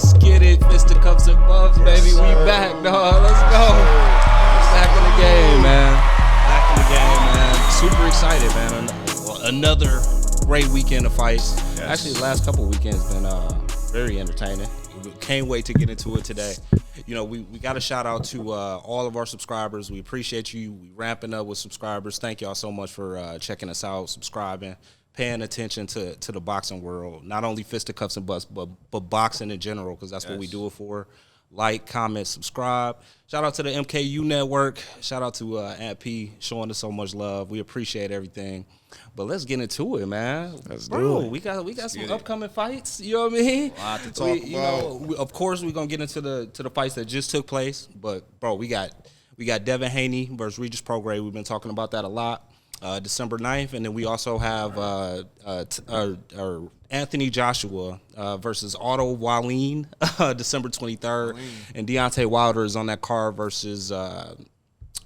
Let's get it, fisticuffs and buffs, baby. We back, dog. Let's go. Back in the game, man. Back in the game, man. Super excited, man. Another great weekend of fights. Yes. Actually, the last couple weekends been very entertaining. Can't wait to get into it today. You know, we got a shout out to all of our subscribers. We appreciate you. We ramping up with subscribers. Thank y'all so much for checking us out, subscribing, paying attention to the boxing world. Not only fisticuffs and butts, but boxing in general, because that's what we do it for. Like, comment, subscribe. Shout out to the MKU Network. Shout out to Aunt P showing us so much love. We appreciate everything. But let's get into it, man. Let's do it. We got some upcoming fights. You know what I mean? A lot to talk about. You know, of course, we're gonna get into the fights that just took place. But bro, we got Devin Haney versus Regis Prograis. We've been talking about that a lot. December 9th, and then we also have Anthony Joshua versus Otto Wallin, December 23rd, and Deontay Wilder is on that card versus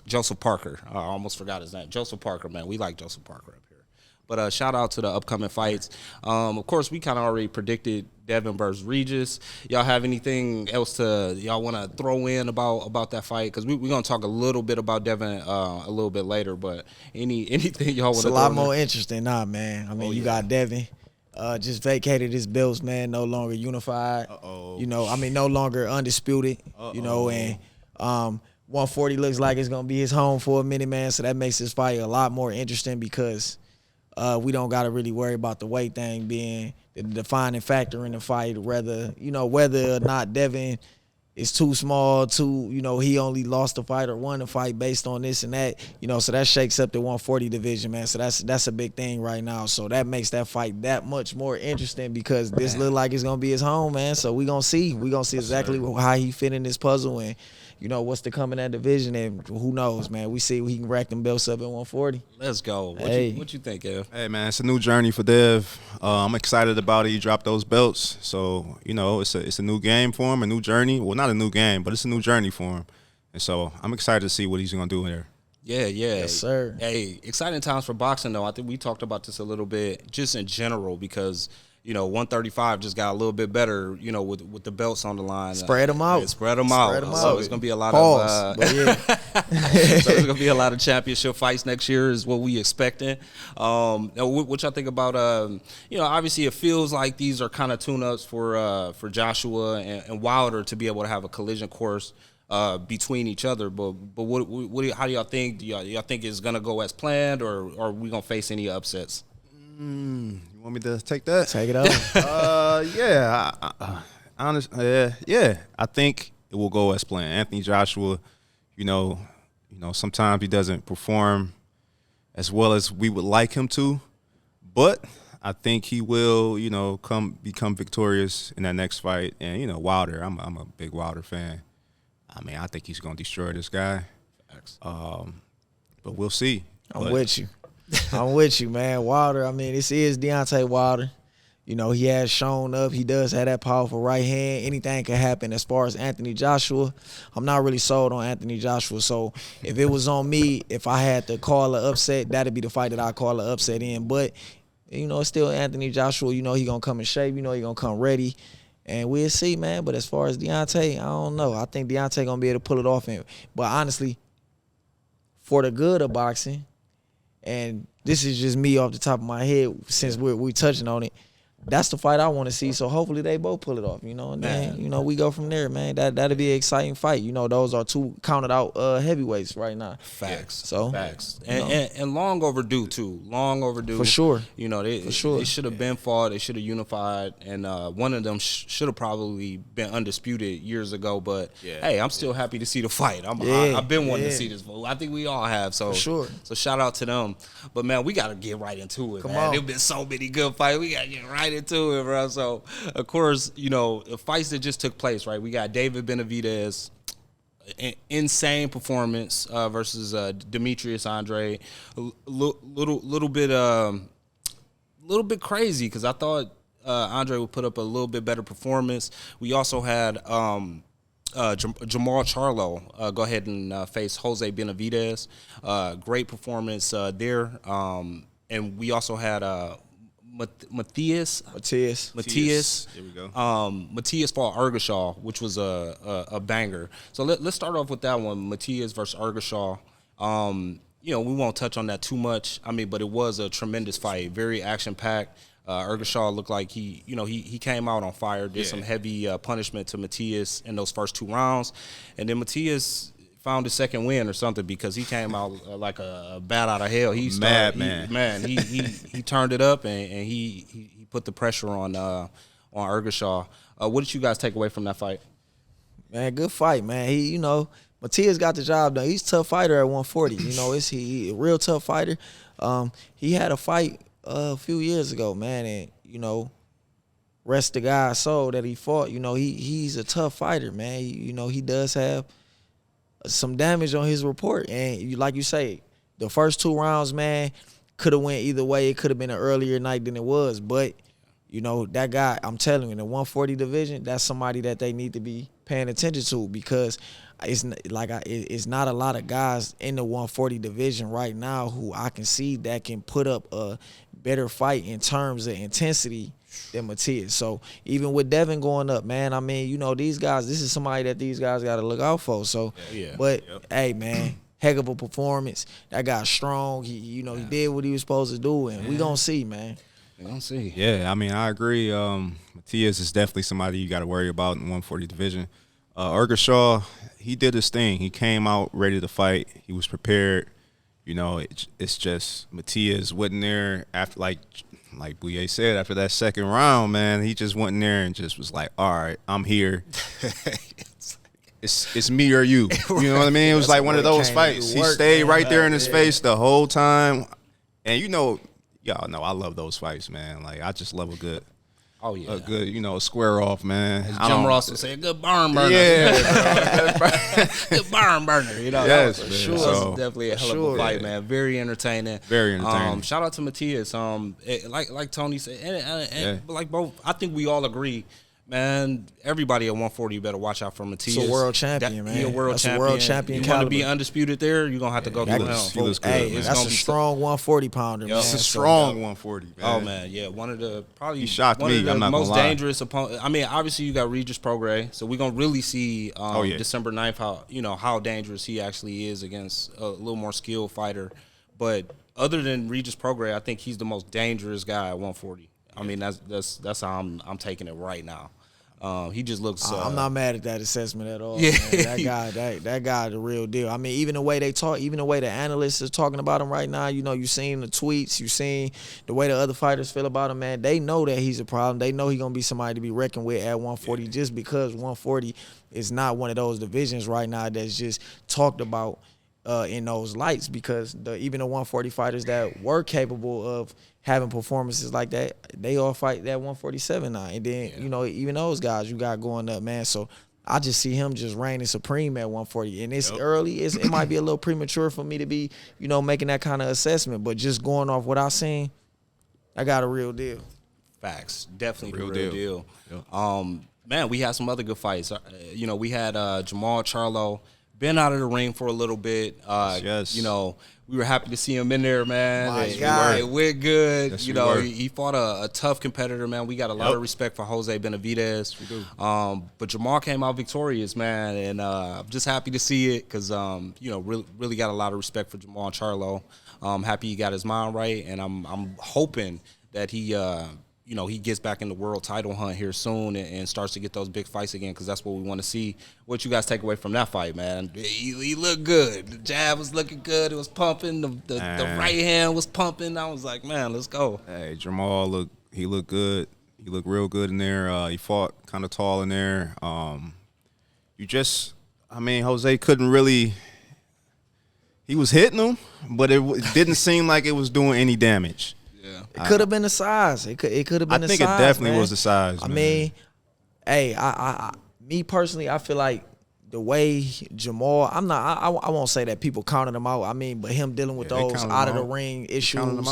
Joseph Parker. I almost forgot his name. Joseph Parker, man. We like Joseph Parker up here. But shout out to the upcoming fights. Of course, we kind of already predicted Devin versus Regis. Y'all have anything else y'all want to throw in about that fight? Because we're going to talk a little bit about Devin a little bit later. But anything y'all want to throw in? It's a lot more interesting now, man. I mean, you got Devin. Just vacated his belts, man. No longer unified. You know, I mean, no longer undisputed. You know, and 140 looks like it's going to be his home for a minute, man. So that makes this fight a lot more interesting because we don't got to really worry about the weight thing being the defining factor in the fight. Whether or not Devin is too small, he only lost the fight or won the fight based on this and that. You know, so that shakes up the 140 division, man. So that's a big thing right now. So that makes that fight that much more interesting because this look like it's gonna be his home, man. So we gonna see exactly how he fit in this puzzle and, you know, what's to come in that division, and who knows, man. We see he can rack them belts up at 140. Let's go. What you think, Ev? Hey, man, it's a new journey for Dev. I'm excited about it. He dropped those belts. So, you know, it's a new game for him, a new journey. Well, not a new game, but it's a new journey for him. And so I'm excited to see what he's going to do here. Yeah. Yes, sir. Hey, exciting times for boxing, though. I think we talked about this a little bit just in general because – you know, 135 just got a little bit better, you know, with the belts on the line. Spread them out. Spread them out. So it's going to be a lot of so it's going to be a lot of championship fights next year is what we expecting. What y'all think about, you know, obviously it feels like these are kind of tune-ups for Joshua and Wilder to be able to have a collision course between each other. But how do y'all think? Do y'all think it's going to go as planned, or are we going to face any upsets? You want me to take that? Take it over. Yeah. I think it will go as planned. Anthony Joshua, you know, sometimes he doesn't perform as well as we would like him to, but I think he will, you know, become victorious in that next fight. And, you know, Wilder, I'm a big Wilder fan. I mean, I think he's going to destroy this guy. But we'll see. I'm with you. I'm with you, man. Wilder, I mean, this is Deontay Wilder. You know, he has shown up. He does have that powerful right hand. Anything can happen. As far as Anthony Joshua, I'm not really sold on Anthony Joshua. So if it was on me, if I had to call an upset, that'd be the fight that I call an upset in. But, you know, it's still Anthony Joshua. You know, he going to come in shape. You know, he going to come ready. And we'll see, man. But as far as Deontay, I don't know. I think Deontay going to be able to pull it off. But honestly, for the good of boxing, and this is just me off the top of my head since we're touching on it, that's the fight I want to see. So hopefully they both pull it off, you know. And then, you know, we go from there, man. That'll be an exciting fight. You know, those are two counted out heavyweights right now. Facts. Facts. And long overdue too. Long overdue. For sure. You know, they should have been fought. They should have unified. And one of them should have probably been undisputed years ago. But hey, I'm still happy to see the fight. I've been wanting to see this. I think we all have. So for sure. So shout out to them. But man, we got to get right into it. Come man. on. There's been so many good fights. We got to get right into it, bro. So of course, you know, the fights that just took place, right? We got David Benevidez, insane performance versus Demetrius Andre. Little bit crazy because I thought Andre would put up a little bit better performance. We also had Jermall Charlo go ahead and face Jose Benevidez. Great performance there. And we also had Matthias. Here we go. Matthias fought Ergashaw, which was a banger. So let's start off with that one, Matthias versus Ergashaw. We won't touch on that too much. I mean, but it was a tremendous fight, very action-packed. Ergashaw looked like he came out on fire, did some heavy punishment to Matthias in those first 2 rounds. And then Matthias found his second win or something because he came out like a bat out of hell. He turned it up and he put the pressure on Ergashaw. What did you guys take away from that fight? Man, good fight, man. Matthias got the job done. He's a tough fighter at 140. He a real tough fighter. He had a fight a few years ago, man, and rest the guy's soul that he fought. He's a tough fighter, man. He does have some damage on his report, and like you say, the first 2 rounds, man, could have went either way. It could have been an earlier night than it was, but that guy, I'm telling you, in the 140 division, that's somebody that they need to be paying attention to, because it's not a lot of guys in the 140 division right now who I can see that can put up a better fight in terms of intensity than Matthias. So even with Devin going up, man, I mean, these guys, this is somebody that these guys got to look out for. So, hey, man, heck of a performance. That guy's strong. He did what he was supposed to do, and we gonna see, man. We gonna see. Yeah, I mean, I agree. Matthias is definitely somebody you got to worry about in the 140 division. Ergashaw, he did his thing. He came out ready to fight. He was prepared. It's just Matthias wasn't there after, like Bouye said, after that second round, man. He just went in there and just was like, all right, I'm here. It's me or you. You know what I mean? It was like one of those fights. He stayed right there in his face the whole time. And y'all know I love those fights, man. Like, I just love a good square off, man. As Jim Ross would say, a good barn burner. Yeah, good barn burner. Yes, for sure. So, definitely a hell of a fight, man. Very entertaining. Very entertaining. Shout out to Matthias. Like Tony said, and like both, I think we all agree. Man, everybody at 140, you better watch out for Matthias. He's a world champion, man. He's a world champion. World champion. You want to be undisputed there, you're going to have to go through him. He looks good, man. That's a strong 140-pounder, man. It's a strong 140, man. Oh, man, yeah. One of the he shocked me. I'm not most dangerous opponents. I mean, obviously, you got Regis Prograis, so we're going to really see December 9th how dangerous he actually is against a little more skilled fighter. But other than Regis Prograis, I think he's the most dangerous guy at 140. I mean, that's how I'm taking it right now. He just looks. I'm not mad at that assessment at all. Yeah, man. That guy, the real deal. I mean, even the way they talk, even the way the analysts are talking about him right now. You seen the tweets, you seen the way the other fighters feel about him. Man, they know that he's a problem. They know he's gonna be somebody to be reckoned with at 140. Just because 140 is not one of those divisions right now that's just talked about in those lights. Because even the 140 fighters that were capable of having performances like that, they all fight that 147 now. And then, even those guys you got going up, man. So I just see him just reigning supreme at 140. And it's early. It might be a little premature for me to be, making that kind of assessment. But just going off what I seen, I got a real deal. Facts. Definitely the real deal. Yep. Man, we had some other good fights. We had Jermall Charlo been out of the ring for a little bit. Yes. We were happy to see him in there, man. My God. It went good. Yes, he fought a tough competitor, man. We got a lot of respect for Jose Benevidez. We do. But Jermall came out victorious, man, and I'm just happy to see it because, really got a lot of respect for Jermall Charlo. Happy he got his mind right, and I'm hoping that he gets back in the world title hunt here soon and starts to get those big fights again because that's what we want to see. What you guys take away from that fight, man? He looked good. The jab was looking good. It was pumping. The right hand was pumping. I was like, man, let's go. Hey, Jermall looked good. He looked real good in there. He fought kind of tall in there. Jose couldn't really – he was hitting him, but it didn't seem like it was doing any damage. It could have been the size. It could have been the size. I think it definitely was the size. I mean, hey, me personally, I feel like the way Jermall, I won't say that people counted him out. I mean, but him dealing with those out of the ring issues.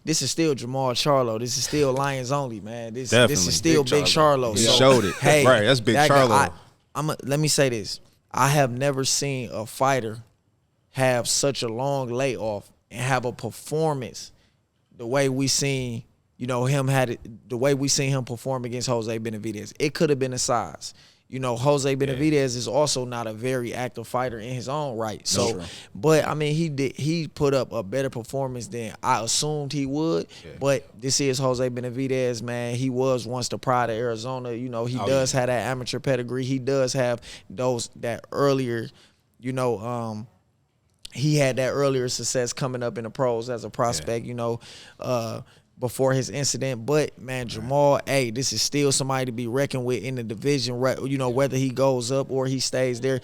This is still Jermall Charlo. This is still Lions only, man. This is still Big Charlo. He showed it. Hey, right, that's Big Charlo. Let me say this. I have never seen a fighter have such a long layoff and have a performance the way we seen, him had it, the way we seen him perform against Jose Benevidez. It could have been the size. Jose Benevidez is also not a very active fighter in his own right. So, but I mean, he put up a better performance than I assumed he would. Yeah. But this is Jose Benevidez, man. He was once the pride of Arizona. He does have that amateur pedigree. He does have that earlier, he had that earlier success coming up in the pros as a prospect. Before his incident. But, man, Jermall, hey, this is still somebody to be reckoned with in the division, whether he goes up or he stays there.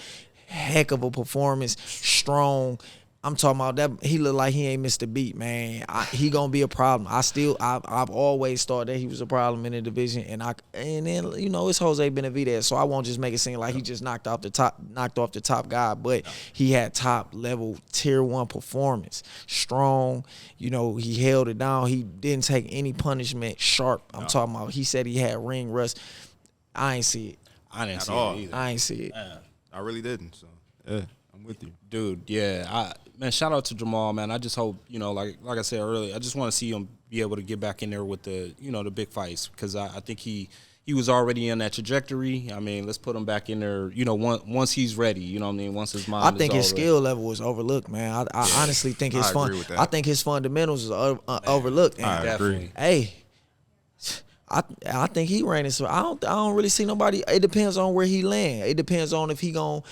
Heck of a performance, strong. I'm talking about that. He look like he ain't missed a beat, man. He gonna be a problem. I've always thought that he was a problem in the division, and then it's Jose Benevidez, so I won't just make it seem like he just knocked off the top guy, but he had top level tier 1 performance, strong. He held it down. He didn't take any punishment. Sharp. I'm talking about. He said he had ring rust. I ain't see it. I didn't see it either. I ain't see it. I really didn't. So yeah, I'm with you, dude. Yeah, man, shout out to Jermall, man. I just hope, like I said earlier, I just want to see him be able to get back in there with the, the big fights, because I think he was already in that trajectory. I mean, let's put him back in there, once he's ready, once his mind is I think his skill level was overlooked, man. I honestly think I think his fundamentals is overlooked. I agree. Hey, I think he ran this. I don't really see nobody. It depends on where he land. It depends on if he gonna,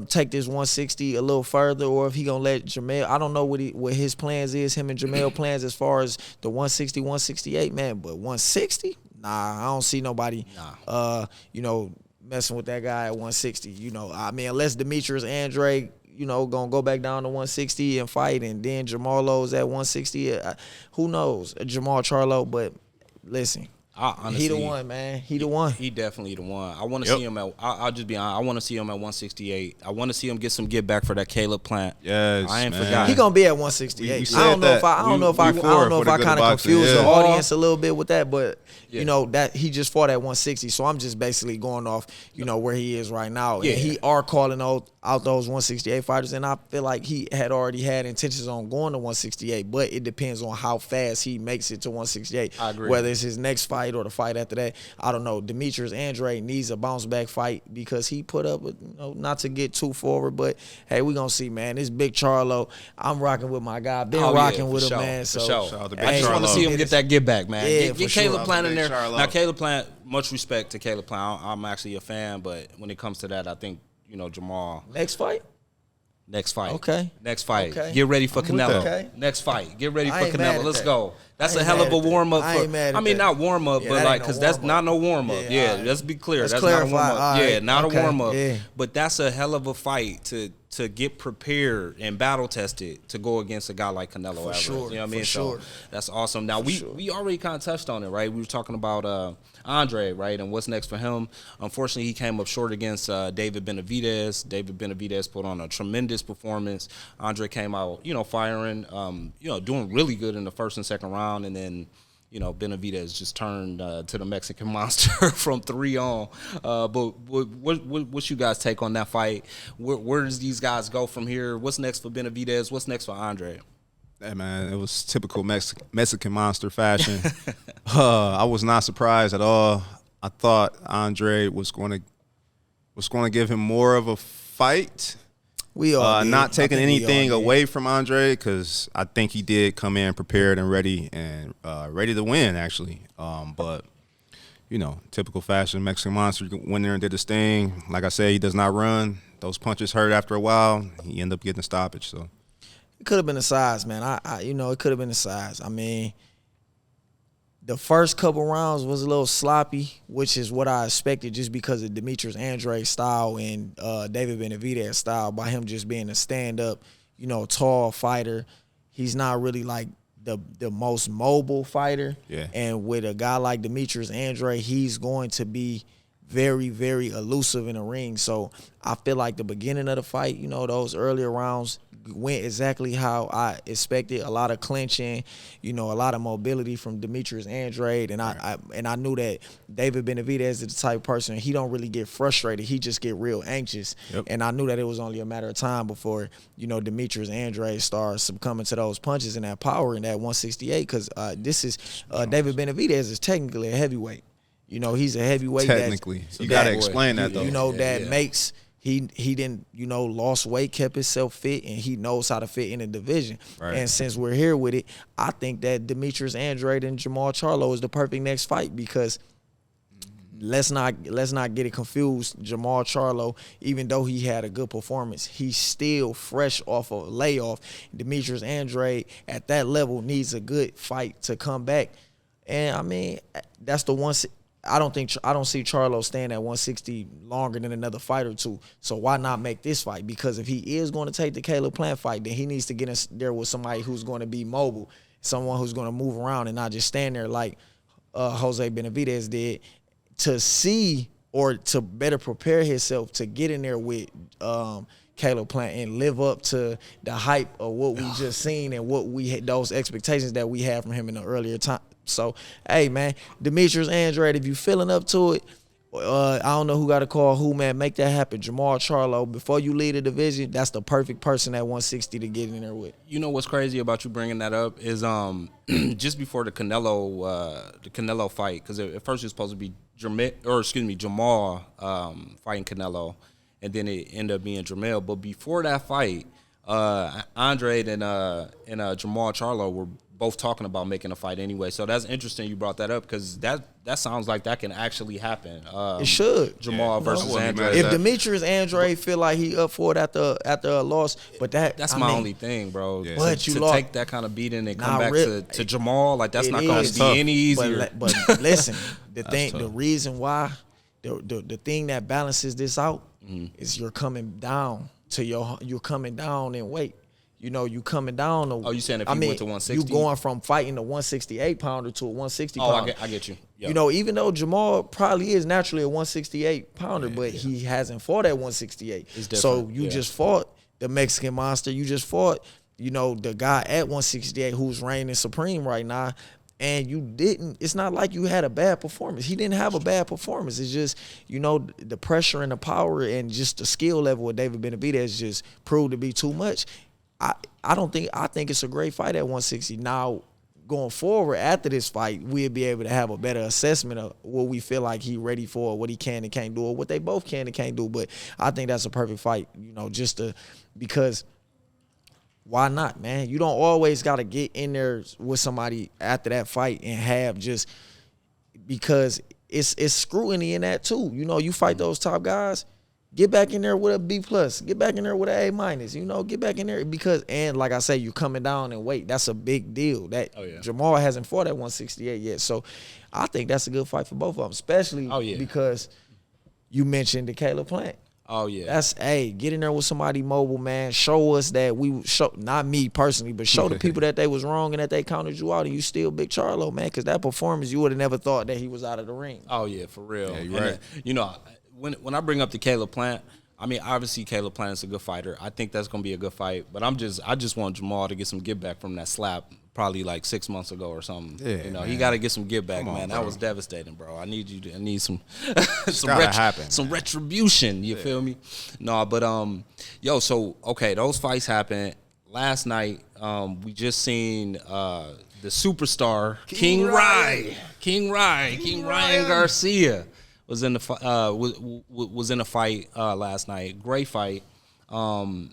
take this 160 a little further, or if he gonna let Jermall. I don't know what his plans is. Him and Jermall plans as far as the 160, 168, man. But 160, nah, I don't see nobody. Messing with that guy at 160. I mean, unless Demetrius Andrade, gonna go back down to 160 and fight, and then Jermallo's at 160. Who knows? Jermall Charlo, but listen. Honestly, he the one, man. He the one. He definitely the one. I want to see him at. I'll just be honest. I want to see him at 168. I want to see him get some get back for that Caleb Plant. Yes, I ain't forgot. He gonna be at 168. I don't know if I kind of confused the audience a little bit with that, but that he just fought at 160. So I'm just basically going off, where he is right now. Yeah. And he are calling out those 168 fighters, and I feel like he had already had intentions on going to 168, but it depends on how fast he makes it to 168. I agree. Whether it's his next fight or the fight after that, I don't know. Demetrius Andrade needs a bounce back fight because he put up, not to get too forward, but hey, we gonna see, man. This big Charlo, I'm rocking with my guy. Been rocking with him, man. So I just want to see him get that get back, man. Yeah, get Caleb Plant in there. Now, Caleb Plant, much respect to Caleb Plant. I'm actually a fan, but when it comes to that, I think Jermall. Next fight. Okay. Next fight. Okay. Get ready for Canelo. Okay. Next fight. Get ready for Canelo. Let's go. That's a hell of a warm up. I mean, not warm up, but like, because that's not no warm up. Yeah, let's be clear. That's not a warm up. Yeah, not a warm up. But that's a hell of a fight to get prepared and battle tested to go against a guy like Canelo Alvarez. Sure. You know what I mean? Sure. So that's awesome. Now we already kind of touched on it, right? We were talking about Andre, right, and what's next for him. Unfortunately, he came up short against David Benevidez. David Benevidez put on a tremendous performance. Andre came out, firing, doing really good in the first and second round, and then Benevidez just turned to the Mexican monster from 3 on. But what's you guys' take on that fight? Where does these guys go from here? What's next for Benevidez? What's next for Andre? Hey, man, it was typical Mexican monster fashion. I was not surprised at all. I thought Andre was going to give him more of a fight. We all not taking anything away from Andre, because I think he did come in prepared and ready to win, actually. But typical fashion, Mexican monster went there and did his thing. Like I said, he does not run. Those punches hurt after a while. He ended up getting a stoppage. So it could have been the size, man. It could have been the size. I mean, the first couple rounds was a little sloppy, which is what I expected just because of Demetrius Andrade's style and David Benavidez's style, by him just being a stand-up, tall fighter. He's not really like the most mobile fighter. Yeah. And with a guy like Demetrius Andrade, he's going to be very, very elusive in the ring. So I feel like the beginning of the fight, those earlier rounds, went exactly how I expected. A lot of clinching, a lot of mobility from Demetrius Andrade, and I knew that David Benevidez is the type of person, he don't really get frustrated. He just get real anxious. Yep. And I knew that it was only a matter of time before, Demetrius Andrade starts succumbing to those punches and that power in that 168, because this is David Benevidez is technically a heavyweight. He's a heavyweight. Technically. You got to explain that, though. Makes he didn't, lost weight, kept himself fit, and he knows how to fit in the division. Right. And since we're here with it, I think that Demetrius Andrade and Jermall Charlo is the perfect next fight, because let's not get it confused. Jermall Charlo, even though he had a good performance, he's still fresh off of a layoff. Demetrius Andrade at that level needs a good fight to come back. And I mean, that's the one. I don't see Charlo staying at 160 longer than another fight or two. So why not make this fight? Because if he is going to take the Caleb Plant fight, then he needs to get in there with somebody who's going to be mobile, someone who's going to move around and not just stand there like Jose Benavidez did, to see or to better prepare himself to get in there with Caleb Plant and live up to the hype of what we just seen and what we had, those expectations that we had from him in the earlier time. So, hey, man, Demetrius Andrade, if you feeling up to it, I don't know who got to call who, man. Make that happen. Jermall Charlo, before you lead the division, that's the perfect person at 160 to get in there with. You know what's crazy about you bringing that up is just before the Canelo fight, because at first it was supposed to be Jermall fighting Canelo, and then it ended up being Jermall. But before that fight, Andrade and Jermall Charlo were both talking about making a fight anyway. So that's interesting you brought that up, because that sounds like that can actually happen. It should. Jamal versus Andrade. If Demetrius Andrade feel like he up for it after a loss, but that's my only thing, bro. Yeah. But to lost, take that kind of beating and come back to Jamal, like that's not going to be tough. any easier. But listen, the tough. reason why, the thing that balances this out is you're coming down in weight. You coming down. You saying if you went to 160? You going from fighting a 168 pounder to a 160 pounder. I get you. Yep. Even though Jamal probably is naturally a 168 pounder, but he hasn't fought at 168. So you just fought the Mexican monster. You just fought, the guy at 168 who's reigning supreme right now. And you didn't. It's not like you had a bad performance. He didn't have a bad performance. It's just, the pressure and the power and just the skill level of David Benavidez just proved to be too much. I think it's a great fight at 160. Now, going forward after this fight, we'll be able to have a better assessment of what we feel like he's ready for, what he can and can't do, or what they both can and can't do. But I think that's a perfect fight, because why not, man? You don't always got to get in there with somebody after that fight and have just, because it's scrutiny in that too. You fight those top guys, get back in there with a B+, get back in there with an A-, get back in there, because, and like I say, you coming down in weight. That's a big deal. Jamal hasn't fought at 168 yet. So I think that's a good fight for both of them, especially because you mentioned the Caleb Plant. Oh, yeah. That's, get in there with somebody mobile, man. Show us that not me personally, but show the people that they was wrong and that they counted you out, and you still Big Charlo, man, because that performance, you would have never thought that he was out of the ring. Oh, yeah, for real. Yeah, you're right. When I bring up the Caleb Plant, I mean, obviously Caleb Plant is a good fighter. I think that's going to be a good fight, but I just want Jamal to get some get back from that slap probably like 6 months ago or something. Yeah, he got to get some get back, man. That was devastating, bro. I need some some retribution, you feel me? No, but those fights happened last night. We just seen the superstar King Ryan Garcia was in the was in a fight last night. Great fight. I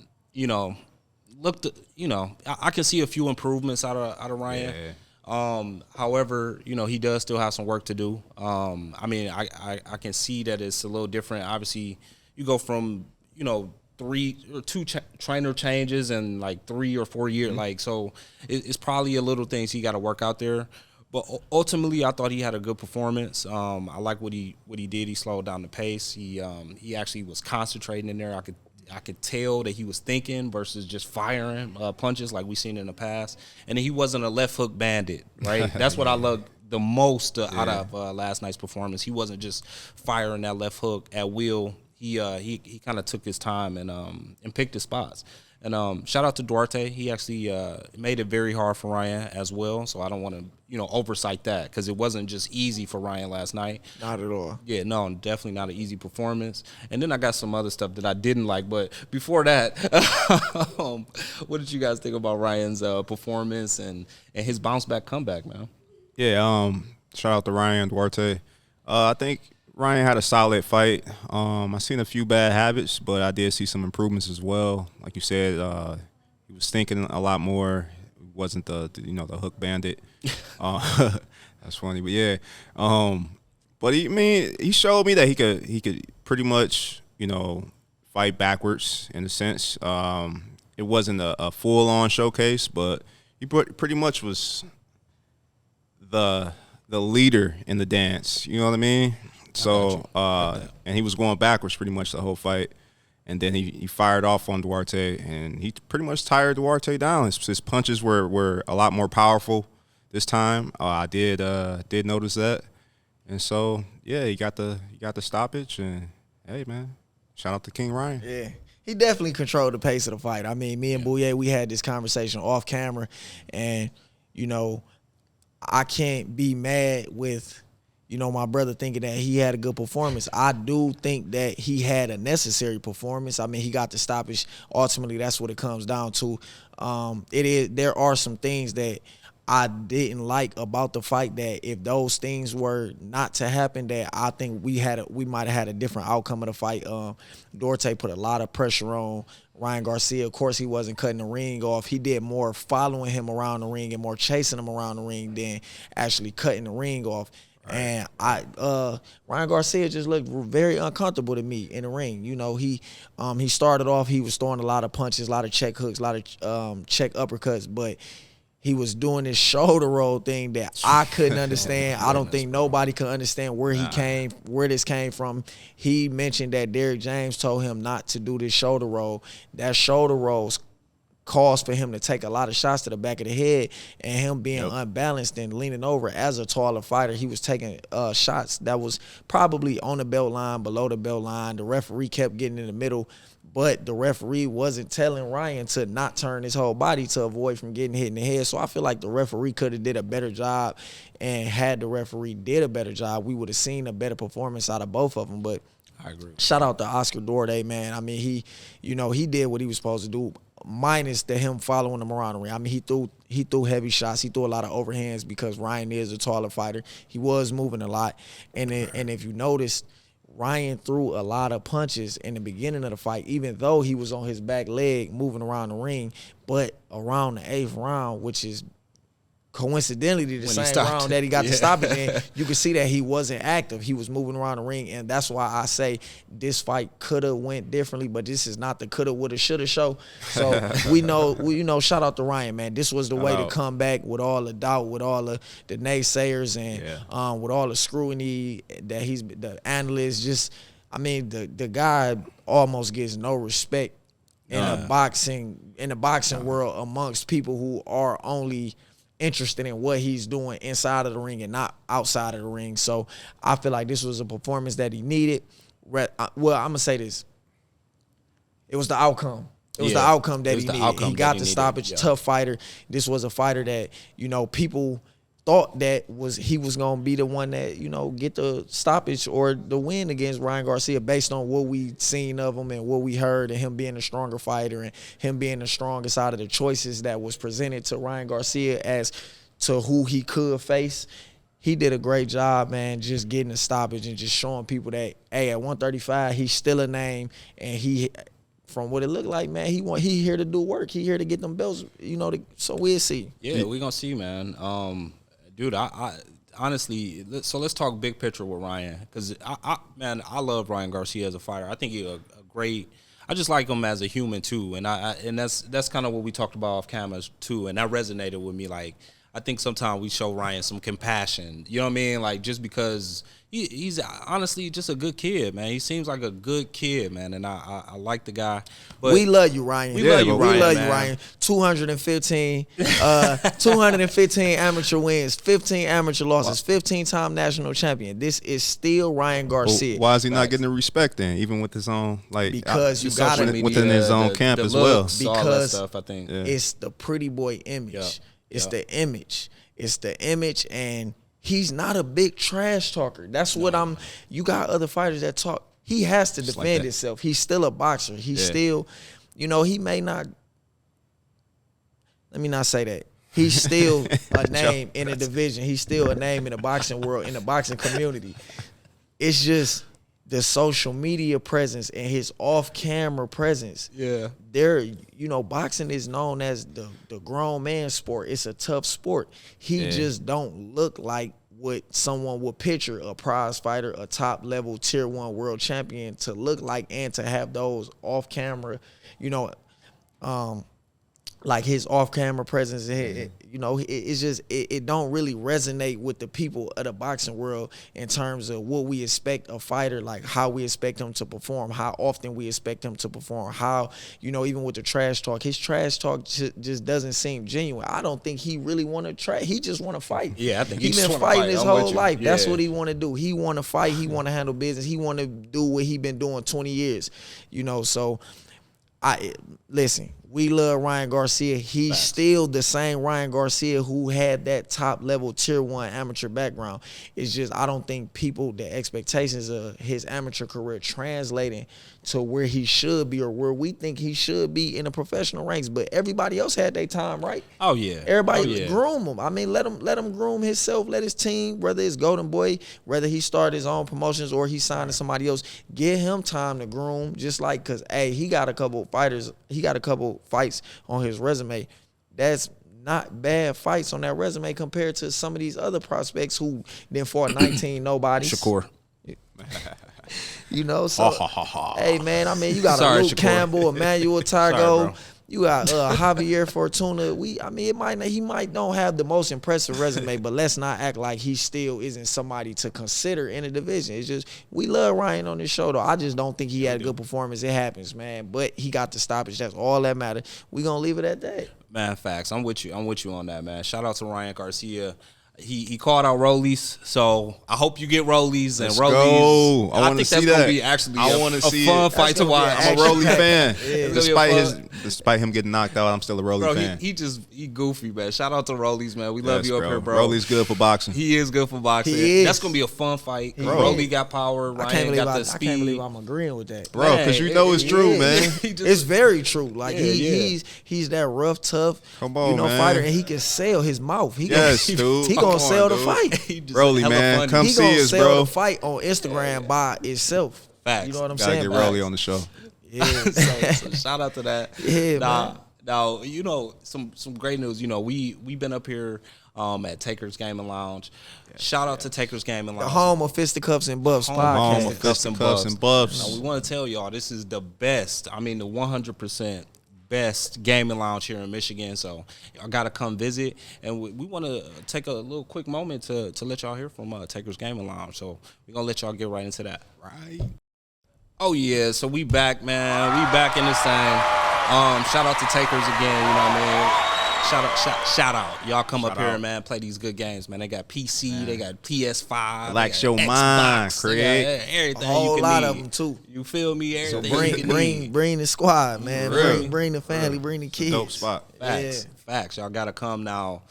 can see a few improvements out of Ryan. Yeah. However, he does still have some work to do. I can see that it's a little different. Obviously, you go from 3 or 2 trainer changes in like 3 or 4 years. So it's probably a little things he got to work out there. But ultimately, I thought he had a good performance. I like what he did. He slowed down the pace. He actually was concentrating in there. I could tell that he was thinking versus just firing punches like we've seen in the past. And he wasn't a left hook bandit, right? That's what I loved the most out of last night's performance. He wasn't just firing that left hook at will. He kind of took his time and picked his spots. And shout out to Duarte. He actually made it very hard for Ryan as well. So I don't want to, oversight that because it wasn't just easy for Ryan last night. Not at all. Yeah, no, definitely not an easy performance. And then I got some other stuff that I didn't like. But before that, what did you guys think about Ryan's performance and his bounce back comeback, man? Yeah, shout out to Ryan Duarte. I think Ryan had a solid fight. I seen a few bad habits, but I did see some improvements as well. Like you said, he was thinking a lot more. He wasn't the hook bandit. That's funny, but yeah. But he showed me that he could pretty much fight backwards in a sense. It wasn't a full on showcase, but he pretty much was the leader in the dance. You know what I mean? So, and he was going backwards pretty much the whole fight. And then he fired off on Duarte, and he pretty much tired Duarte down. His punches were a lot more powerful this time. I did notice that. And so, yeah, he got the stoppage. And, hey, man, shout out to King Ryan. Yeah. He definitely controlled the pace of the fight. I mean, me and Bouye, we had this conversation off camera. And, I can't be mad with my brother thinking that he had a good performance. I do think that he had a necessary performance. I mean, he got the stoppage. Ultimately, that's what it comes down to. There are some things that I didn't like about the fight that if those things were not to happen, that I think we might have had a different outcome of the fight. Duarte put a lot of pressure on Ryan Garcia. Of course, he wasn't cutting the ring off. He did more following him around the ring and more chasing him around the ring than actually cutting the ring off. And Ryan Garcia just looked very uncomfortable to me in the ring. He started off, he was throwing a lot of punches, a lot of check hooks, a lot of check uppercuts, but he was doing this shoulder roll thing that I couldn't understand. I don't think nobody could understand where this came from. He mentioned that Derrick James told him not to do this shoulder roll. That shoulder roll's caused for him to take a lot of shots to the back of the head, and him being unbalanced and leaning over as a taller fighter, he was taking shots that was probably on the belt line, below the belt line. The referee kept getting in the middle, but the referee wasn't telling Ryan to not turn his whole body to avoid from getting hit in the head. So I feel like the referee could have did a better job, and had the referee did a better job, we would have seen a better performance out of both of them. But I agree. Shout out to Oscar Duarte, man. I mean, he did what he was supposed to do, minus him following him around the ring. I mean, he threw heavy shots. He threw a lot of overhands because Ryan is a taller fighter. He was moving a lot. And if you noticed, Ryan threw a lot of punches in the beginning of the fight, even though he was on his back leg moving around the ring. But around the 8th round, which is coincidentally the same round that he got the stoppage in, you could see that he wasn't active. He was moving around the ring, and that's why I say this fight could have went differently, but this is not the coulda, woulda, shoulda show. So we know, shout out to Ryan, man. This was the way to come back with all the doubt, with all the naysayers, and with all the scrutiny that the analysts just, I mean, the guy almost gets no respect in the boxing world amongst people who are only interested in what he's doing inside of the ring and not outside of the ring. So I feel like this was a performance that he needed. Well, I'm going to say this. It was the outcome. It was the outcome that he needed. He got the stoppage, tough fighter. This was a fighter that, people thought that he was going to be the one that, get the stoppage or the win against Ryan Garcia based on what we seen of him and what we heard, and him being a stronger fighter and him being the strongest out of the choices that was presented to Ryan Garcia as to who he could face. He did a great job, man, just getting the stoppage and just showing people that, hey, at 135, he's still a name, and from what it looked like, man, he here to do work. He here to get them belts, so we'll see. Yeah, we're going to see, man. Dude, I honestly, so let's talk big picture with Ryan, because I love Ryan Garcia as a fighter. I think he's a great. I just like him as a human too, and that's kind of what we talked about off camera too, and that resonated with me. Like, I think sometimes we show Ryan some compassion. You know what I mean? Like, just because he's honestly just a good kid, man. He seems like a good kid, man, and I like the guy. But we love you, Ryan. We love you, Ryan. 215 amateur wins, 15 amateur losses, 15-time national champion. This is still Ryan Garcia. Well, why is he not getting the respect then, even with his own because you got it within his own camp as well? Because all that stuff, I think. It's the pretty boy image. Yep. It's the image. It's the image, and he's not a big trash talker. That's what you got other fighters that talk. He has to defend himself. He's still a boxer. He's still, he may not. Let me not say that. He's still a name in a division. He's still a name in the boxing world, in the boxing community. It's just the social media presence and his off-camera presence. Yeah. Boxing is known as the grown man sport. It's a tough sport. He just don't look like what someone would picture a prize fighter, a top-level Tier 1 world champion to look like, and to have those off-camera, like his off-camera presence. It's just it don't really resonate with the people of the boxing world in terms of what we expect a fighter, like how we expect him to perform, how often we expect him to perform, how, even with the trash talk, his trash talk just doesn't seem genuine. I don't think he really want to try. He just want to fight. Yeah, I think he's been fighting his whole life. Yeah. That's what he want to do. He want to fight. He want to handle business. He want to do what he been doing 20 years. So listen. We love Ryan Garcia. He's still the same Ryan Garcia who had that top-level Tier 1 amateur background. It's just I don't think the expectations of his amateur career translating to where he should be or where we think he should be in the professional ranks. But everybody else had their time, right? Oh, yeah. Everybody groom him. I mean, let him groom himself. Let his team, whether it's Golden Boy, whether he started his own promotions or he signed to somebody else, give him time to groom. Just like, because, he got a couple fighters. He got a couple fights on his resume. That's not bad fights on that resume compared to some of these other prospects who then fought 19 nobodies. Shakur. Hey, man, I mean, you got a Luke Shakur. Campbell, Emmanuel Targo. You got Javier Fortuna. He might don't have the most impressive resume, but let's not act like he still isn't somebody to consider in the division. It's just we love Ryan on this show, though. I just don't think he had a good performance. It happens, man. But he got the stoppage. That's all that matters. We gonna leave it at that. Man, facts. I'm with you on that, man. Shout out to Ryan Garcia. He called out Rollies, so I hope you get Rollies. And Let's Rollies, go. I think that's going to be actually a fun fight to watch. I'm a Rolly fan. Despite him getting knocked out, I'm still a Rolly fan. He goofy, man. Shout out to Rollies, man. We love you up here, bro. Rolly's good for boxing. He is good for boxing. That's going to be a fun fight. Rolly got power. Ryan got the speed. I can't believe I'm agreeing with that, bro. Because it's true, man. It's very true. Like he's that rough, tough, fighter, and he can sell his mouth. Dude. He gonna sell the fight. Rolly, man, come see us, bro. He gonna sell the fight on Instagram by itself. Facts. You know what I'm saying? Gotta get Rolly on the show. Yeah. so shout out to that. Yeah, man. Now, some great news. We've been up here at Taker's Gaming Lounge. Shout out to Taker's Gaming Lounge. The home of Fisticuffs and Buffs podcast. Home of Fisticuffs and Buffs. Now, we want to tell y'all this is the best. I mean, the 100% best gaming lounge here in Michigan. So y'all got to come visit. And we want to take a little quick moment to let y'all hear from Taker's Gaming Lounge. So we're going to let y'all get right into that. Right. Oh, yeah. So we back, man. We back in this thing. Shout out to Takers again. You know what I mean? Shout out. Y'all come up here, man, play these good games, man. They got PC, they got PS5. Relax your mind, Craig. Everything a whole you can lot need. of them, too. You feel me? Everything So you can need. bring the squad, man. Really? Bring the family, bring the kids. Dope spot. Facts. Y'all got to come now.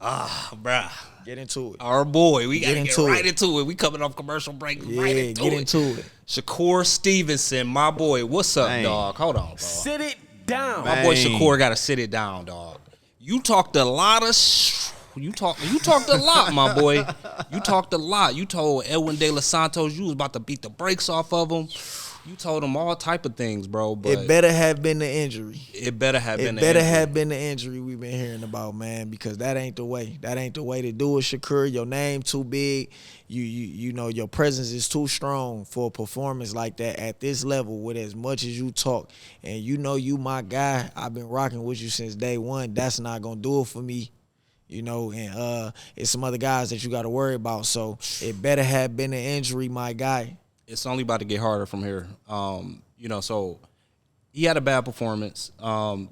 Bruh. Get into it. Our boy. We got to get right into it. We coming off commercial break. Right into it. Shakur Stevenson, my boy. What's up, dog? Hold on, dog. Sit it down. My boy Shakur got to sit it down, dog. You talked a lot of you talked a lot, my boy. You talked a lot. You told Edwin De Los Santos you was about to beat the brakes off of him. You told him all type of things, bro. But it better have been the injury. It better have been the injury we've been hearing about, man, because that ain't the way. That ain't the way to do it, Shakur. Your name too big. You know, your presence is too strong for a performance like that at this level with as much as you talk. And you know you my guy. I've been rocking with you since day one. That's not going to do it for me. and it's some other guys that you got to worry about. So it better have been an injury, my guy. It's only about to get harder from here. So he had a bad performance.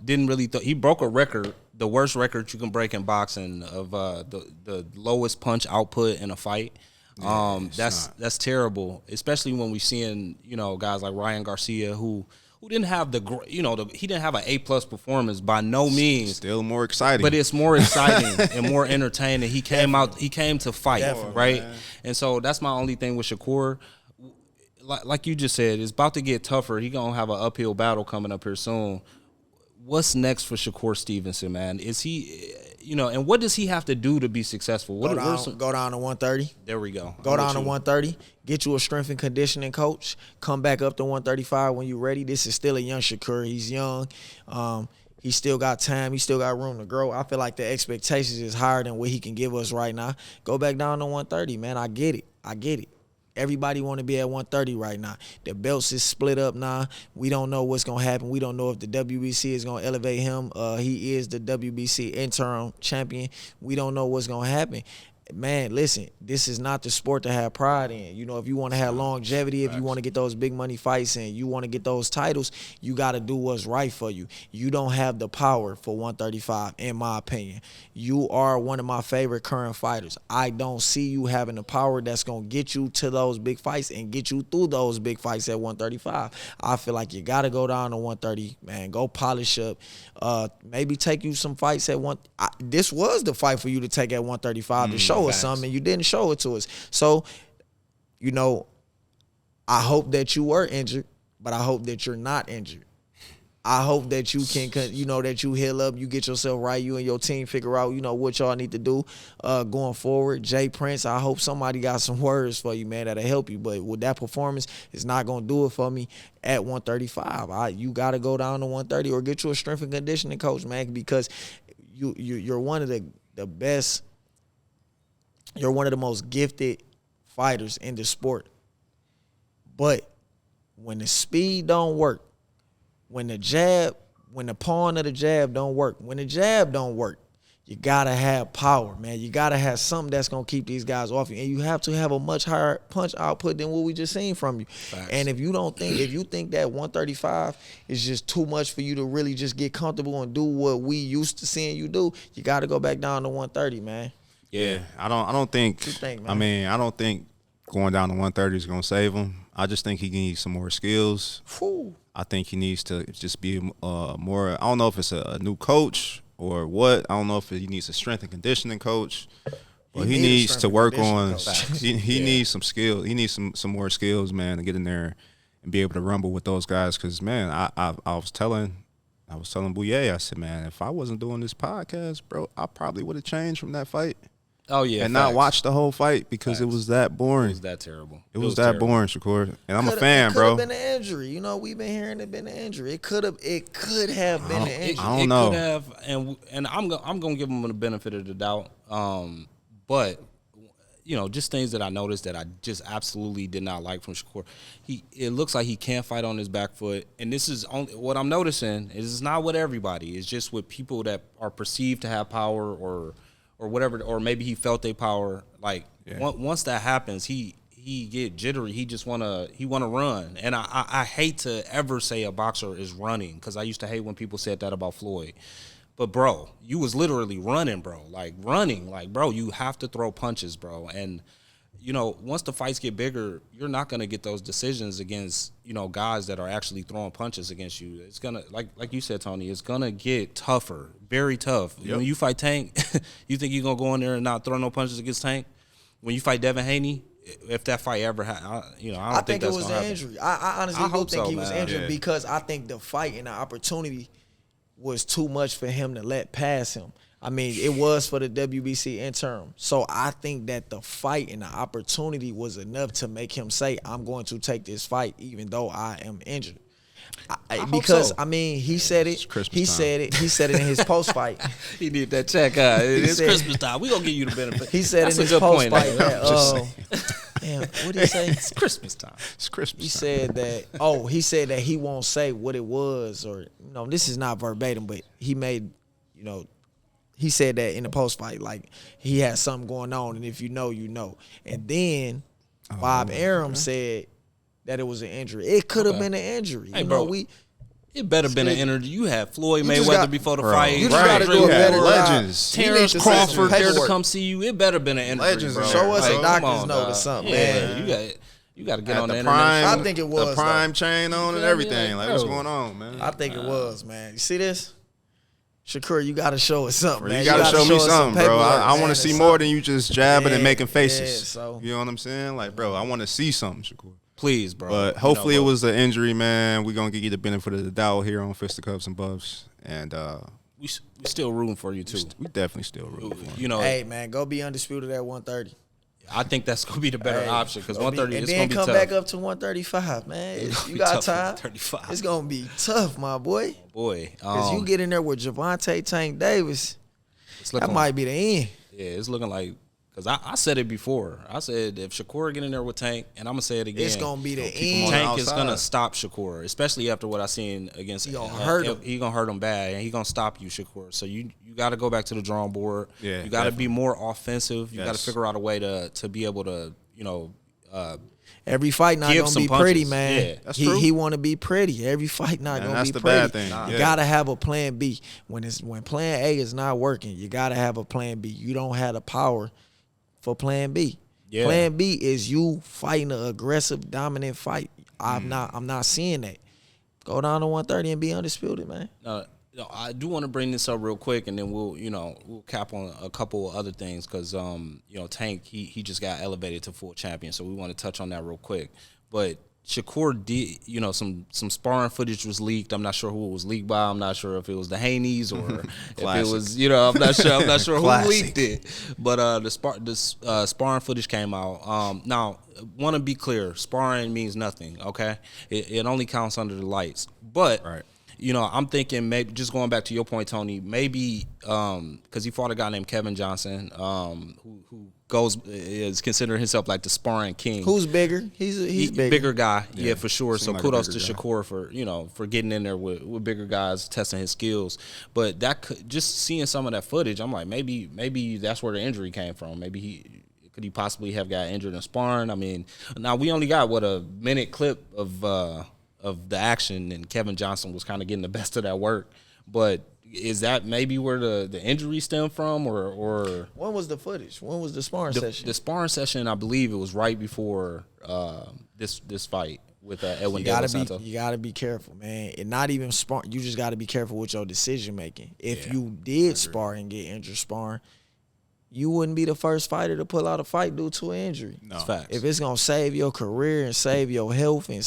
Didn't really he broke a record, the worst record you can break in boxing of the lowest punch output in a fight. That's terrible, especially when we're seeing guys like Ryan Garcia who didn't have he didn't have an A+ performance by no means. Still more exciting, but it's more exciting and more entertaining. He came to fight, right? Man. And so that's my only thing with Shakur. Like you just said, it's about to get tougher. He gonna have an uphill battle coming up here soon. What's next for Shakur Stevenson, man? Is he, and what does he have to do to be successful? Go down to 130. There we go. Go down to 130. Get you a strength and conditioning coach. Come back up to 135 when you're ready. This is still a young Shakur. He's young. He still got time. He still got room to grow. I feel like the expectations is higher than what he can give us right now. Go back down to 130, man. I get it. Everybody want to be at 130 right now. The belts is split up now. We don't know what's going to happen. We don't know if the WBC is going to elevate him. He is the WBC interim champion. We don't know what's going to happen. Man, listen, this is not the sport to have pride in. If you want to have longevity, if you want to get those big money fights and you want to get those titles, you got to do what's right for you. You don't have the power for 135, in my opinion. You are one of my favorite current fighters. I don't see you having the power that's going to get you to those big fights and get you through those big fights at 135. I feel like you got to go down to 130, man. Go polish up. Maybe take you some fights at this was the fight for you to take at 135 to show us something. You didn't show it to us. So, I hope that you were injured, but I hope that you're not injured. I hope that you can, that you heal up, you get yourself right, you and your team figure out, what y'all need to do going forward. Jay Prince, I hope somebody got some words for you, man, that'll help you. But with that performance, it's not going to do it for me at 135. You got to go down to 130 or get you a strength and conditioning coach, man, because you're one of the best. You're one of the most gifted fighters in the sport. But when the speed don't work, when the pawn of the jab don't work, when the jab don't work, you got to have power, man. You got to have something that's going to keep these guys off you. And you have to have a much higher punch output than what we just seen from you. Facts. And if you think that 135 is just too much for you to really just get comfortable and do what we used to seeing you do, you got to go back down to 130, man. Yeah, I don't think. I don't think going down to 130 is going to save him. I just think he needs some more skills. Whew. I think he needs to just be more. I don't know if it's a new coach or what. I don't know if he needs a strength and conditioning coach, but he needs to work on. He needs some skill. He needs some more skills, man, to get in there and be able to rumble with those guys. Because man, I was telling Bouye, I said, man, if I wasn't doing this podcast, bro, I probably would have changed from that fight. Oh, yeah. And not watch the whole fight because it was that boring. It was that terrible. It was that boring, Shakur. And I'm a fan, bro. It could have been an injury. We've been hearing it been an injury. It could have been an injury. I don't know. It could have, and I'm going to give him the benefit of the doubt. But, just things that I noticed that I just absolutely did not like from Shakur. It looks like he can't fight on his back foot. And this is only what I'm noticing. It's not with everybody. It's just with people that are perceived to have power or whatever, or maybe he felt their power. Like once that happens, he get jittery. He just wanna run. And I hate to ever say a boxer is running because I used to hate when people said that about Floyd. But bro, you was literally running, bro. Like running, like bro, you have to throw punches, bro. And once the fights get bigger, you're not gonna get those decisions against guys that are actually throwing punches against you. It's gonna like you said, Tony. It's gonna get tougher, very tough. Yep. When you fight Tank, you think you're gonna go in there and not throw no punches against Tank? When you fight Devin Haney, if that fight ever happened, I don't think that's it was an injury. I honestly do think he was injured because I think the fight and the opportunity was too much for him to let pass him. I mean, it was for the WBC interim. So I think that the fight and the opportunity was enough to make him say, I'm going to take this fight even though I am injured. Because, so. I mean, he said it. He said it in his post-fight. He need that check. It's Christmas time. We're going to give you the benefit. He said in his post-fight damn, what did he say? It's Christmas time. It's Christmas He said that he won't say what it was or, this is not verbatim, but he made, he said that in the post fight, like he had something going on, and if you know, you know. And then Bob Arum said that it was an injury. It could have been an injury. Hey, you bro, know, it better been an injury. You had Floyd You just Mayweather got- before the Bro, fight. you just gotta do a better legends. job. You need Terrence to say some Crawford there to paperwork. come see you. It better been an injury, Legends bro. in Show us Like, a come doctor's on, note or dog. something, Yeah, man. you got to get At on the the internet. prime, I think it was, the prime chain on and feel me? everything. Like, Like, what's bro. going on, man? I think it was, man. You see this? Shakur, you got to show us something, man. You gotta show me us some something, bro. paperwork, I want man, to see and more something. than you just jabbing and Yeah, making yeah, faces. so- You know what I'm saying? Like, bro, I want to see something, Shakur. Please, bro. But You hopefully know, it was an injury, man. We're going to give you the benefit of the doubt here on Fisticuffs and Buffs. And we still rooting for you, too. we definitely still rooting for him. You know, Hey, man, go be undisputed at 130. I think that's going to be the better Hey, option because go 130 and is then going to be come tough. back up to 135, man. It's If gonna you be got tough for time, 135. it's gonna be tough, my boy. Boy. Cause you get in there with Javante Tank Davis, it's that looking might be the end. Yeah, it's looking like because I said it before. I said if Shakur get in there with Tank, and I'm gonna say it again, It's gonna be the keep him on end. the Tank is outside. gonna stop Shakur, especially after what I seen against. He gonna hurt him. He gonna hurt him bad, and he gonna stop you, Shakur. So you got to go back to the drawing board. Yeah, you got to definitely. be more offensive. You got to Yes. figure out a way to be able to Every fight not Give gonna some be pretty, punches. man. Yeah, that's he true. he want to be pretty. Every fight not And gonna that's be the pretty. bad thing. You Yeah. gotta have a plan B. When plan A is not working, you gotta have a plan B. You don't have the power for plan B. Yeah. Plan B is you fighting an aggressive, dominant fight. I'm not seeing that. Go down to 130 and be undisputed, man. I do want to bring this up real quick, and then we'll cap on a couple of other things because Tank he just got elevated to full champion, so we want to touch on that real quick. But Shakur did, some sparring footage was leaked. I'm not sure who it was leaked by. I'm not sure if it was the Haneys or if it was, I'm not sure who Classic. leaked it. But the sparring footage came out. Now, want to be clear, sparring means nothing. Okay, it only counts under the lights. But Right. I'm thinking maybe just going back to your point, Tony. Maybe because he fought a guy named Kevin Johnson, who is considering himself like the sparring king. Who's bigger? He's bigger. Bigger guy, yeah, for sure. So Seemed like a kudos to bigger guy. Shakur for getting in there with bigger guys, testing his skills. But that just seeing some of that footage, I'm like maybe that's where the injury came from. Maybe could he possibly have got injured in sparring? I mean, now we only got a minute clip of the action, and Kevin Johnson was kind of getting the best of that work. But is that maybe where the injury stemmed from, or When was the footage? When was the sparring session? the sparring session? I believe it was right before this fight with Edwin You Davis Santos. gotta be careful, man. And not even spar. You just gotta be careful with your decision making. If you did spar and get injured sparring, you wouldn't be the first fighter to pull out a fight due to an injury. No. It's facts. If it's gonna save your career and save your health and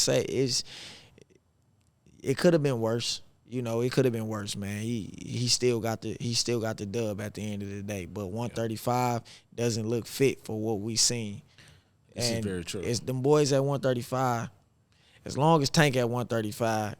it could have been worse. It could have been worse, man. He still got the dub at the end of the day. But 135 doesn't look fit for what we seen. This is very true. It's them boys at 135. As long as Tank at 135,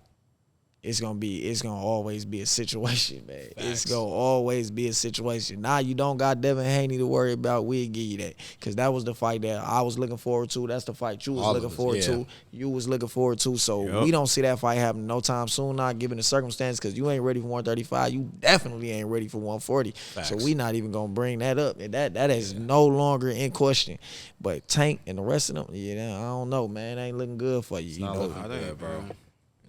it's gonna always be a situation, man. It's gonna always be a situation. Now you don't got Devin Haney to worry about. We'll give you that, because that was the fight that I was looking forward to. That's the fight you was All of looking us, forward yeah. to. You was looking forward to. So Yep. we don't see that fight happening no time soon. Not given the circumstances, because you ain't ready for 135. You definitely ain't ready for 140. So Facts. we not even gonna bring that up. That is no longer in question. But Tank and the rest of them, I don't know, man. It ain't looking good for you. Not looking good, bro.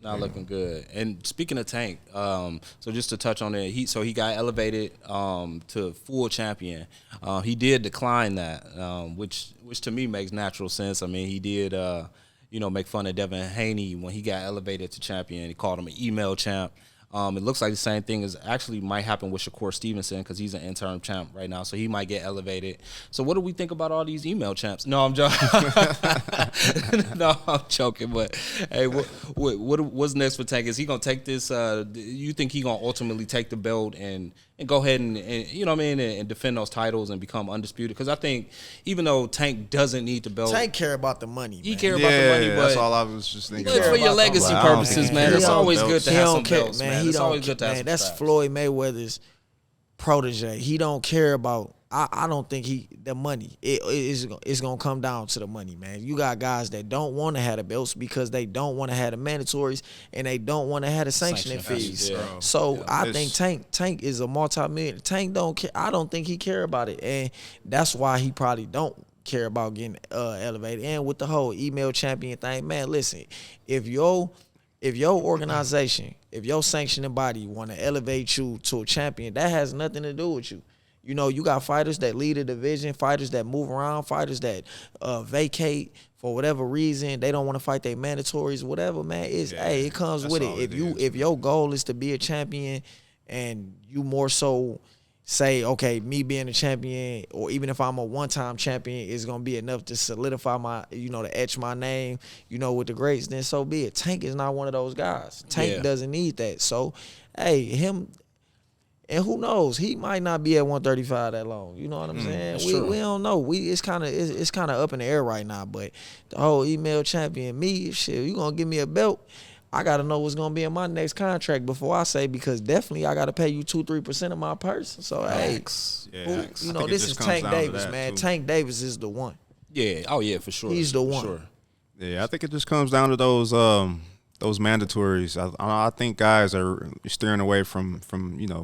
Not looking good. And speaking of Tank, so just to touch on it, he got elevated to full champion. He did decline that, which to me makes natural sense. I mean, he did make fun of Devin Haney when he got elevated to champion. He called him an email champ. It looks like the same thing might happen with Shakur Stevenson, because he's an interim champ right now, so he might get elevated. So what do we think about all these email champs? No, I'm joking. No, I'm joking. But hey, what's next for Tank? Is he gonna take this? You think he gonna ultimately take the belt and go ahead and and defend those titles and become undisputed? Because I think even though Tank doesn't need the belt, Tank care about the money. he man. care about the money, but that's all I was just thinking. but care for your about legacy them. Like, I don't purposes, think man, he it's cares always about good to He have don't some care, belts, man. man. He It's don't always good to have man, some that's straps. Floyd Mayweather's protege. He don't care about I don't think the money. It's gonna come down to the money, man. You got guys that don't want to have the belts because they don't want to have the mandatories and they don't want to have the sanctioning fees. Yeah. So I think Tank is a multi-million. Tank don't care. I don't think he care about it, and that's why he probably don't care about getting elevated. And with the whole email champion thing, man, listen, if your organization, if your sanctioning body want to elevate you to a champion, that has nothing to do with you. You know, you got fighters that lead a division, fighters that move around, fighters that vacate for whatever reason. They don't want to fight their mandatories, whatever, man. It comes with it. If your goal is to be a champion and you more so say, okay, me being a champion, or even if I'm a one-time champion, is going to be enough to solidify my, to etch my name, with the greats, then so be it. Tank is not one of those guys. Tank doesn't need that. So, hey, him... And who knows? He might not be at 135 that long. You know what I'm saying? We don't know. It's kind of up in the air right now. But the whole email champion, you gonna give me a belt? I gotta know what's gonna be in my next contract before I say, because definitely I gotta pay you 2-3% of my purse. So this is Tank Davis, man. Too. Tank Davis is the one. Yeah. Oh yeah, for sure. He's the one. Sure. Yeah, I think it just comes down to those mandatories. I think guys are steering away from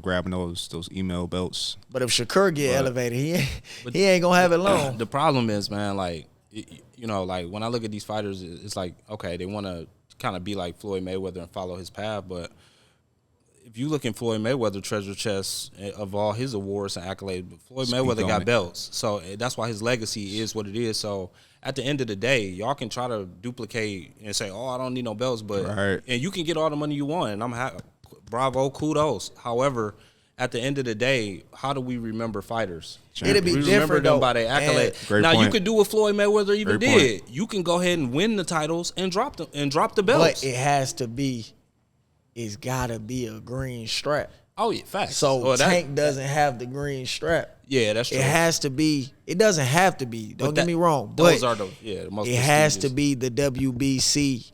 grabbing those email belts. But if Shakur get elevated, he ain't gonna have it long. The problem is, man, like when I look at these fighters, it's like, okay, they want to kind of be like Floyd Mayweather and follow his path, but if you look in Floyd Mayweather treasure chest of all his awards and accolades, Floyd Mayweather got belts, so that's why his legacy is what it is. So at the end of the day, y'all can try to duplicate and say, "Oh, I don't need no belts," but and you can get all the money you want, and I'm happy. Bravo, kudos. However, at the end of the day, how do we remember fighters? It'll be we different remember them by their accolade. Now you can do what Floyd Mayweather even did. You can go ahead and win the titles and drop the belts. But it has to be. It's gotta be a green strap. Oh yeah, facts. So Tank doesn't have the green strap. Yeah, that's true. It has to be. It doesn't have to be. Don't get me wrong. Those but are the most. It has to be the WBC.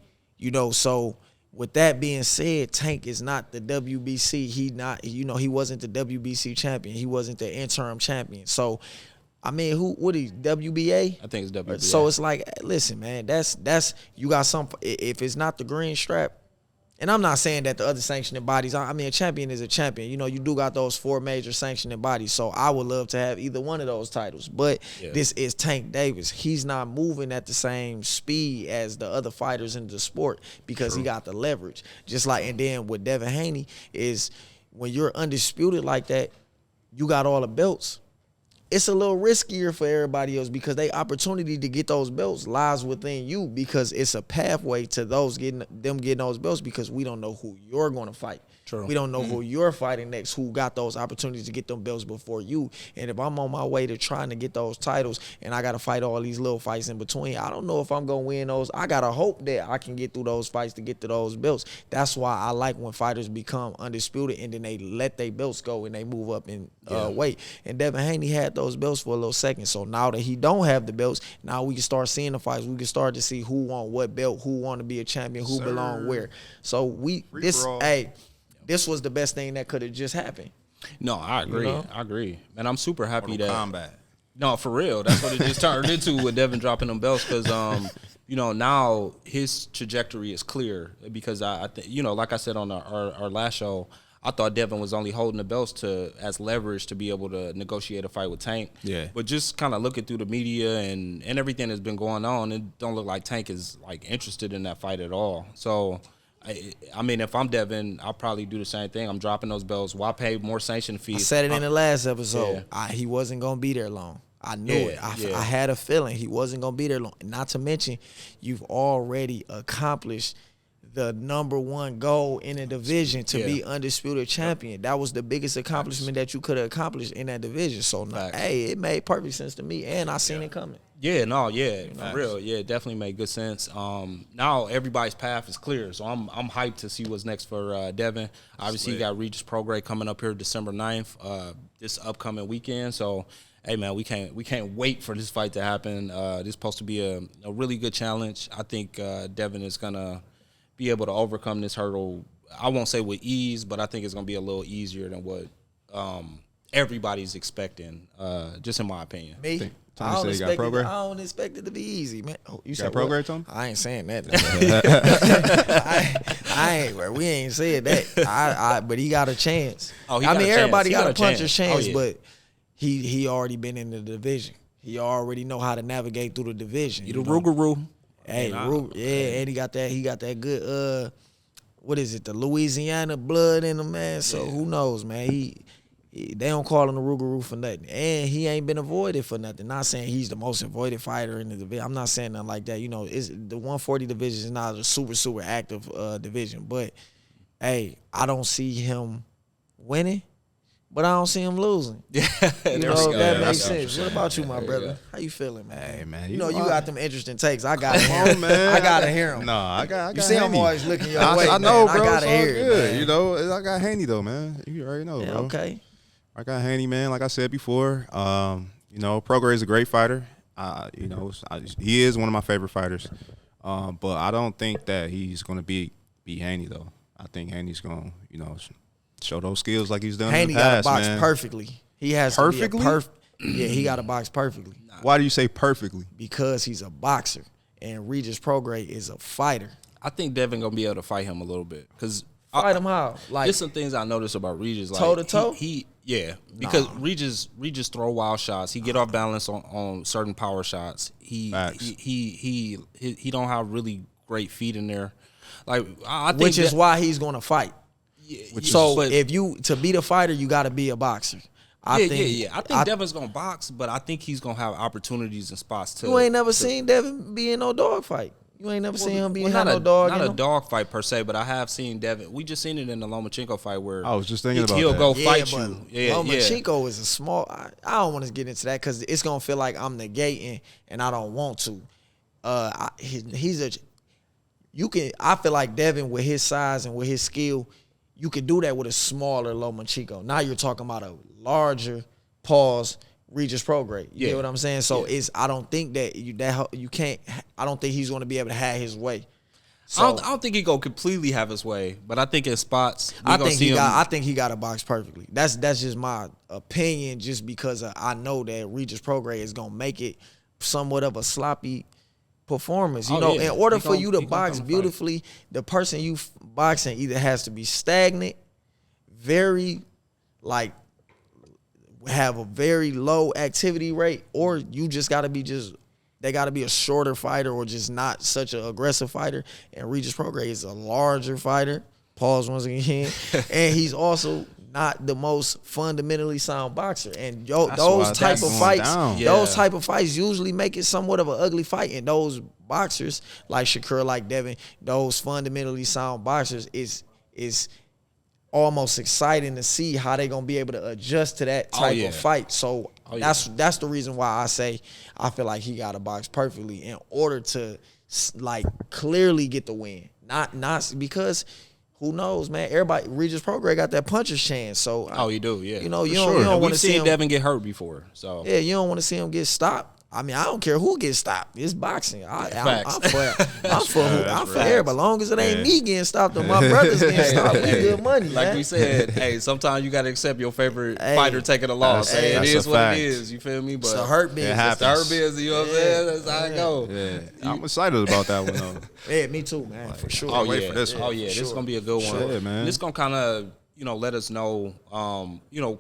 So with that being said, Tank is not the WBC. He not. He wasn't the WBC champion. He wasn't the interim champion. So, I mean, what is WBA? I think it's WBA. So it's like, listen, man. That's you got some. If it's not the green strap. And I'm not saying that the other sanctioning bodies, I mean, a champion is a champion. You do got those 4 major sanctioning bodies. So I would love to have either one of those titles. But this is Tank Davis. He's not moving at the same speed as the other fighters in the sport because he got the leverage. Just like, and then with Devin Haney is when you're undisputed like that, you got all the belts. It's a little riskier for everybody else because their opportunity to get those belts lies within you, because it's a pathway to getting those belts, because we don't know who you're going to fight. True. We don't know who you're fighting next, who got those opportunities to get them belts before you. And if I'm on my way to trying to get those titles and I got to fight all these little fights in between, I don't know if I'm going to win those. I got to hope that I can get through those fights to get to those belts. That's why I like when fighters become undisputed and then they let their belts go and they move up in weight. And Devin Haney had those belts for a little second. So now that he don't have the belts, now we can start seeing the fights. We can start to see who want what belt, who want to be a champion, who belong where. So this was the best thing that could have just happened. No, I agree. I agree. And I'm super happy that combat. No, for real. That's what it just turned into with Devin dropping them belts, because now his trajectory is clear, because I think, like I said on our last show, I thought Devin was only holding the belts as leverage to be able to negotiate a fight with Tank. Yeah. But just kind of looking through the media and everything that's been going on, it don't look like Tank is like interested in that fight at all. So I mean, if I'm Devin, I'll probably do the same thing. I'm dropping those belts. Why pay more sanction fees? I said it in the last episode. He wasn't going to be there long. I knew it. I had a feeling he wasn't going to be there long. Not to mention, you've already accomplished the #1 goal in the division to be undisputed champion. That was the biggest accomplishment that you could have accomplished in that division. So, it made perfect sense to me, and I seen it coming. For real. Yeah, it definitely made good sense. Now everybody's path is clear, so I'm hyped to see what's next for Devin. Obviously, you got Regis Prograis coming up here December 9th, this upcoming weekend. So, hey man, we can't wait for this fight to happen. This is supposed to be a really good challenge. I think Devin is gonna be able to overcome this hurdle. I won't say with ease, but I think it's gonna be a little easier than what everybody's expecting, just in my opinion. Me? Tony said you got Prograis? I don't expect it to be easy, man. Oh, you got said what? Prograis, Tony? I ain't saying that. I ain't. We ain't said that. But he got a chance. Oh, he I got mean, a chance. everybody He got got a a puncher's chance. chance, Oh, yeah. but he already been in the division. He already know how to navigate through the division. You the Rougarou. Hey, and he got that good what is it? The Louisiana blood in him, man. So who knows, man? They don't call him the Rougarou for nothing, and he ain't been avoided for nothing. Not saying he's the most avoided fighter in the division. I'm not saying nothing like that. You know, it's the 140 division is not a super active division, but hey, I don't see him winning, but I don't see him losing. Yeah, You know, that makes That's sense. What about you, my brother? How you feeling, man? Hey, man, You know, you got them interesting takes. I got to hear 'em. man. I got to hear them. No, I got You see I'm Haney. always looking your way, I know, man. bro. I got to it's all hear it, good. man. You know, I got Haney, though, man. You already know, Yeah, bro. okay. I got Haney, man. Like I said before, you know, Prograis is a great fighter. You know, he is one of my favorite fighters. But I don't think that he's going to beat Haney, though. I think Haney's going to, you know, show those skills like he's done Haney in the past, got to box man. perfectly. He has Perfectly? to be yeah, he got to box perfectly Why do you say perfectly? because he's a boxer and Regis Prograis is a fighter. I think Devin gonna be able to fight him a little bit because Fight him how? Like there's some things I noticed about Regis, like toe to toe? He because Regis throw wild shots. He get off balance on certain power shots. He don't have really great feet in there. Like I think which is why he's going to fight. So but- if you to be the fighter, you got to be a boxer. I think Devin's gonna box, but I think he's gonna have opportunities and spots too. you ain't never seen Devin be in no dog fight. You ain't never seen him be in not no dog. Not in a him. dog fight per se, but I have seen Devin. We just seen it in the Lomachenko fight where I was just thinking about he'll that. go Yeah, fight but you. Yeah, Lomachenko is a small. I don't want to get into that because it's gonna feel like I'm negating, and I don't want to. He's a. You can. I feel like Devin with his size and with his skill, you can do that with a smaller Lomachenko. Now you're talking about a larger Regis Prograis. You get what I'm saying? So I don't think that you can't. I don't think he's gonna be able to have his way. So I don't think he go completely have his way, but I think in spots I think he got a box perfectly. That's just my opinion, just because I know that Regis Prograis is gonna make it somewhat of a sloppy performance. You know, in order for you to box beautifully, the person you boxing either has to be stagnant, very have a very low activity rate, or you just gotta be they got to be a shorter fighter or just not such an aggressive fighter. And Regis Prograis is a larger fighter. Pause once again. And he's also not the most fundamentally sound boxer. And those type of fights usually make it somewhat of an ugly fight. And those boxers, like Shakur, like Devin, those fundamentally sound boxers is almost exciting to see how they gonna be able to adjust to that type of fight. So that's the reason why I say I feel like he got to box perfectly in order to clearly get the win. Not because who knows, man. Everybody, Regis Prograis got that puncher's chance. So you do, yeah. You know, you don't want to see him. Devin get hurt before, so yeah, you don't want to see him get stopped. I mean, I don't care who gets stopped. It's boxing. I'm for everybody. As long as it ain't me getting stopped or my brothers getting stopped, we good money, like man. we said, hey, sometimes you got to accept your favorite fighter taking a loss. That's it is a what fact. it is. You feel me? But It's the hurt business. It's the hurt business. You know what I'm saying? That's how it go. Yeah, I'm excited about that one though. Yeah, me too, man. For sure. Oh wait yeah, for this one. oh yeah, this is gonna be a good one. Sure, man. And this gonna kind of let us know,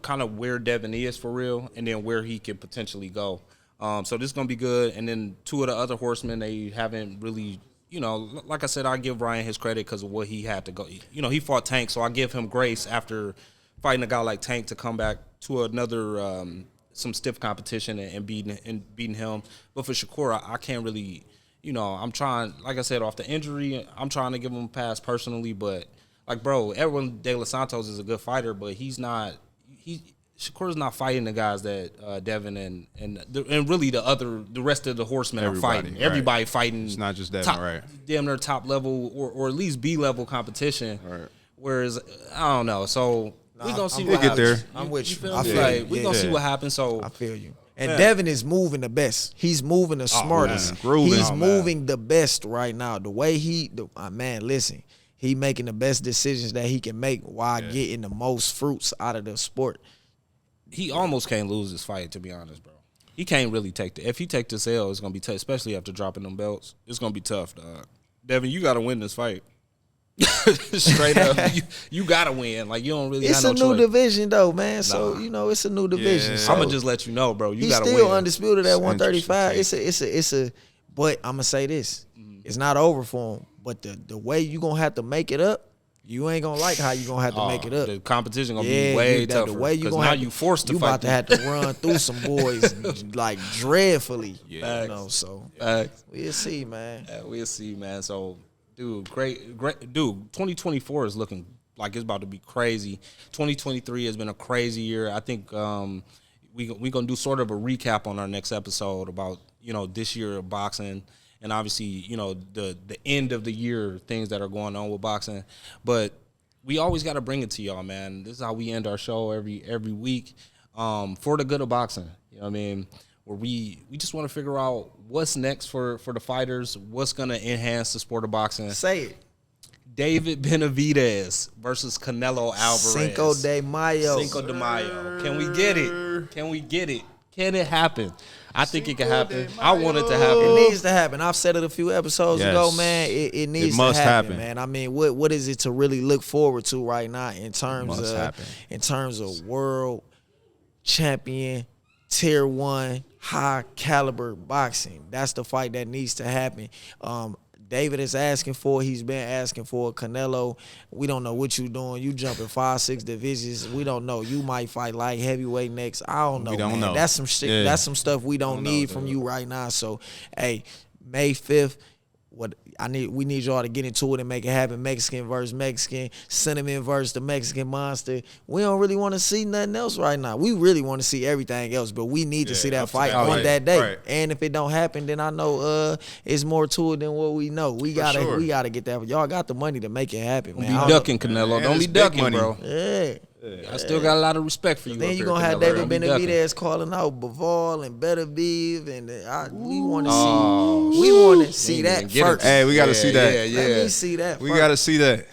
kind of where Devin is for real, and then where he can potentially go. So this is going to be good. And then two of the other horsemen, they haven't really, like I said, I give Ryan his credit because of what he had to go. He fought Tank, so I give him grace after fighting a guy like Tank to come back to another some stiff competition and beating him. But for Shakur, I can't really, I'm trying, like I said, off the injury, I'm trying to give him a pass personally. But, like, bro, everyone, De Los Santos is a good fighter, but Shakur's not fighting the guys that Devin and really the rest of the horsemen are fighting. Right. Everybody fighting. It's not just Devin, right? Damn near top level or at least B level competition. Right. Whereas I don't know. So we gonna see we'll what get happens. there. I'm with you. Feel I me? feel Like, you. we gonna see what happens. So I feel you. And Devin is moving the best. He's moving the smartest. man. Grooving. He's Oh, man. moving the best right now. The way listen, he making the best decisions that he can make while getting the most fruits out of the sport. he almost can't lose this fight, to be honest, bro. He can't really take if he take this L, it's gonna be tough, especially after dropping them belts. It's gonna be tough, dog. Devin, you gotta win this fight. Straight up, you gotta win. Like you don't really. It's have a no new choice. division though, man. So it's a new division. Yeah. So I'm gonna just let you know, bro. You he's gotta still win. undisputed at 135. interesting It's a. But I'm gonna say this: it's not over for him. But the way you gonna have to make it up, you ain't gonna like how you gonna have to make it up. The competition gonna be way tougher. The way you gonna now have, you forced to you fight. about to have to run through some boys like dreadfully. Yeah. You know, so we'll see, man. We'll see, man. So, dude, great, dude. 2024 is looking like it's about to be crazy. 2023 has been a crazy year. I think we gonna do sort of a recap on our next episode about this year of boxing. And obviously, the end of the year, things that are going on with boxing. But we always got to bring it to y'all, man. This is how we end our show every week for the good of boxing. You know what I mean? Where we just want to figure out what's next for the fighters, what's going to enhance the sport of boxing. Say it. David Benevidez versus Canelo Alvarez. Cinco de Mayo. Cinco de Mayo. Can we get it? Can we get it? Can it happen? I think it can happen. I want it to happen. It needs to happen. I've said it a few episodes ago, man. It needs must to happen, happen, man. I mean, what is it to really look forward to right now in terms of world champion, tier 1, high caliber boxing? That's the fight that needs to happen. David is asking for. He's been asking for. Canelo, we don't know what you doing. You jumping 5-6 divisions. We don't know. You might fight light heavyweight next. I don't know. We don't know. That's some shit. Yeah. That's some stuff we don't need from you right now. So, hey, May 5th. We need y'all to get into it and make it happen. Mexican versus Mexican, Cinnamon versus the Mexican Monster. We don't really want to see nothing else right now. We really want to see everything else, but we need to see that fight on that day. Right. And if it don't happen, then I know it's more to it than what we know. We gotta get that. Y'all got the money to make it happen, man. Don't be ducking, Canelo. Don't be ducking, bro. Yeah. I still got a lot of respect for you. Then you're going to have David Benevidez calling out Bivol and Benevidez, and we want to see that first. Hey, we got to see that. Yeah. Let me see that We got to see that.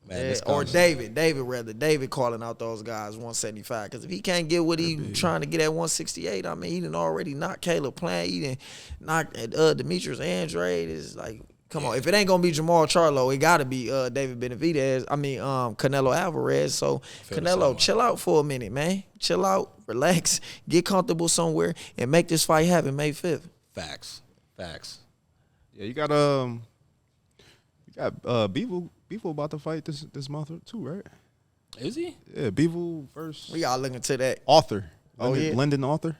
Man, or David calling out those guys 175. Because if he can't get what he trying to get at 168, I mean, he done already knocked Caleb Plant. He done knocked Demetrius Andrade. It's like, come on. If it ain't going to be Jermall Charlo, it got to be David Benevidez. I mean, Canelo Alvarez. So, Canelo, chill out for a minute, man. Chill out, relax, get comfortable somewhere, and make this fight happen May 5th. Facts. Yeah, you got Bivol about to fight this month too, right? Is he? Yeah, Bivol first. We all looking to that. Author. Lyndon, Lyndon Author.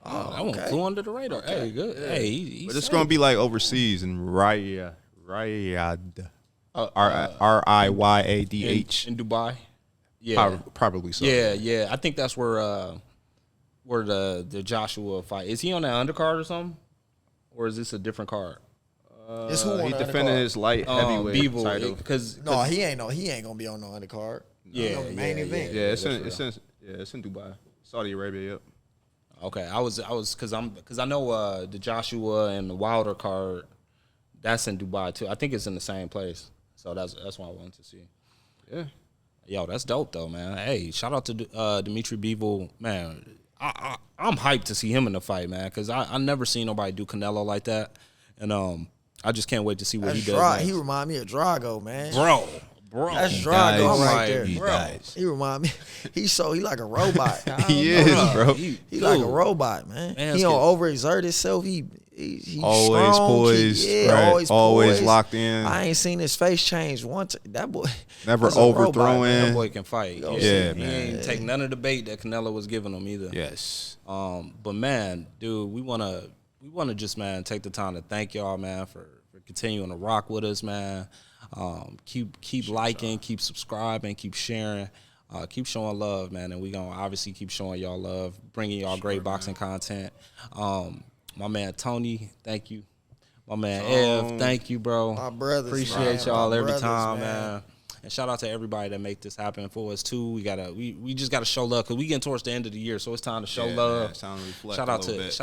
That one flew under the radar. Okay. Hey, good. Yeah. Hey, but it's gonna be like overseas in Riyadh. RIYADH in Dubai. Yeah, probably so. Yeah. I think that's where the Joshua fight is. He on that undercard or something, or is this a different card? He defended his light heavyweight title. He ain't gonna be on no undercard. Yeah, main event. Yeah, it's in Dubai, Saudi Arabia. Yep. Okay, I was because I know the Joshua and the Wilder card, that's in Dubai too. I think it's in the same place, so that's why I wanted to see. Yeah, yo, that's dope though, man. Hey, shout out to Dimitri Bivol, man. I'm hyped to see him in the fight, man, because I never seen nobody do Canelo like that, and I just can't wait to see what he does. He remind me of Drago, man. Bro. That's Drago right there. He dies. He remind me. He like a robot. He is, bro. He like a robot, man. He don't overexert himself. He always strong. poised. Always locked in. I ain't seen his face change once. That boy never overthrowing. That boy can fight. Yeah, man. He ain't take none of the bait that Canelo was giving him either. Yes. But man, dude, we wanna just, man, take the time to thank y'all, man, for continuing to rock with us, man. Keep liking, keep subscribing, keep sharing, keep showing love, man, and we gonna obviously keep showing y'all love, bringing y'all great boxing content. My man Tony, thank you. My man Ev, thank you, bro. My brothers, appreciate y'all every time, man. And shout out to everybody that make this happen for us too. We just gotta show love because we getting towards the end of the year, so it's time to show love. Man, it's time to reflect shout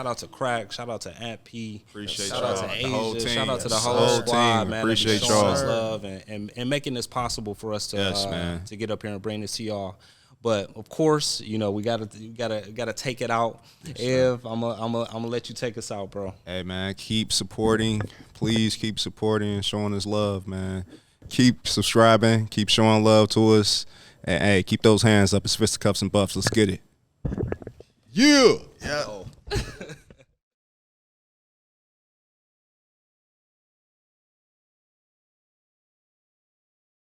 out to Crack, shout out to Aunt P, appreciate shout y'all. out to The whole Asia, team. shout out to the whole squad, man. Appreciate y'all y'all love and making this possible for us to to get up here and bring this to y'all. But of course, you know, we gotta take it out. If I'm gonna let you take us out, bro. Hey man, keep supporting. Please keep supporting and showing us love, man. Keep subscribing. Keep showing love to us. And hey, keep those hands up. It's fisticuffs and buffs. Let's get it. Yeah. Yeah.